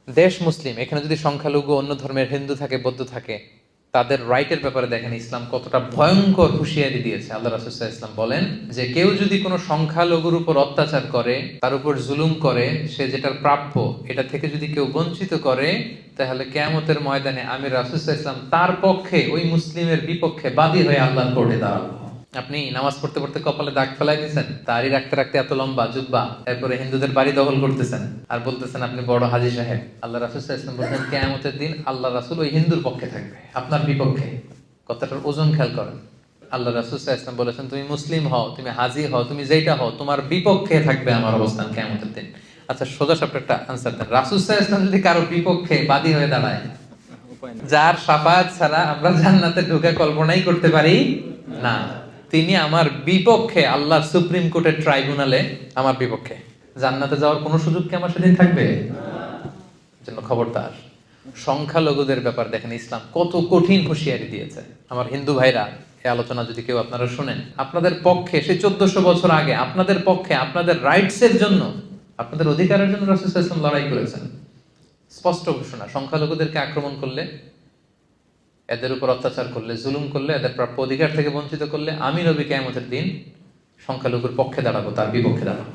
দেশ মুসলিম, এখানে যদি সংখ্যালঘু অন্য ধর্মের হিন্দু থাকে, বৌদ্ধ থাকে, তাদের রাইটের ব্যাপারে দেখেন ইসলাম কতটা ভয়ঙ্কর হুঁশিয়ারি দিয়েছে। আল্লাহ রাসূল সাল্লাল্লাহু আলাইহি ওয়াসাল্লাম বলেন যে কেউ যদি কোনো সংখ্যালঘুর উপর অত্যাচার করে, তার উপর জুলুম করে, সে যেটার প্রাপ্য এটা থেকে যদি কেউ বঞ্চিত করে, তাহলে কিয়ামতের ময়দানে আমি রাসূল সাল্লাল্লাহু আলাইহি ওয়াসাল্লাম তার পক্ষে, ওই মুসলিমের বিপক্ষে বাদী হয়ে আল্লাহর কোর্টে দাঁড়াবো। আপনি নামাজ পড়তে পড়তে কপালে দাগ ফেলাই দিয়েছেন, দাড়ি রাখতে রাখতে এত লম্বা জুব্বা, এরপরে হিন্দুদের বাড়ি দখল করতেছেন আর বলতেছেন আপনি বড় হাজী সাহেব। আল্লাহ রাসূল সাল্লাল্লাহু আলাইহি ওয়াসাল্লাম বলেন কিয়ামতের দিন আল্লাহ রাসূল ওই হিন্দুর পক্ষে থাকবে, আপনার বিপক্ষে। কথাটার ওজন খেয়াল করেন। আল্লাহ রাসূল সাল্লাল্লাহু আলাইহি ওয়াসাল্লাম বলেছেন তুমি মুসলিম হও, তুমি হাজী হও, তুমি যেটা হও, তোমার বিপক্ষে থাকবে আমার অবস্থান কিয়ামতের দিন। আচ্ছা, সোজা সাপটা একটা আনসার দেন। রাসূল সাল্লাল্লাহু আলাইহি ওয়াসাল্লাম যদি কারো বিপক্ষে বাদী হয়ে দাঁড়ায়, যার শাফাআত ছাড়া আমরা জান্নাতে ঢোকা কল্পনাই করতে পারি না, তিনি আমার বিপক্ষে আল্লাহর সুপ্রিম কোর্টের ট্রাইব্যুনালে আমার বিপক্ষে, জান্নাতে যাওয়ার কোনো সুযোগ কি আমার সেদিন থাকবে? জন্য খবরদার। সংখ্যালঘুদের ব্যাপার দেখেন ইসলাম কত কঠিন হুঁশিয়ারি দিয়েছে। আমার হিন্দু ভাইরা, এই আলোচনা যদি কেউ আপনারা শুনেন, আপনাদের পক্ষে সেই 1400 বছর আগে আপনাদের পক্ষে, আপনাদের রাইটসের জন্য, আপনাদের অধিকারের জন্য রাসূল সাল্লাল্লাহু আলাইহি ওয়াসাল্লাম লড়াই করেছেন। স্পষ্ট ঘোষণা, সংখ্যালঘুদেরকে আক্রমণ করলে, এদের উপর অত্যাচার করলে, জুলুম করলে, এদের প্রাপ্য অধিকার থেকে বঞ্চিত করলে, আমি নবী কিয়ামতের দিন সংখ্যালঘুর পক্ষে দাঁড়াবো, তার বিপক্ষে দাঁড়াবো।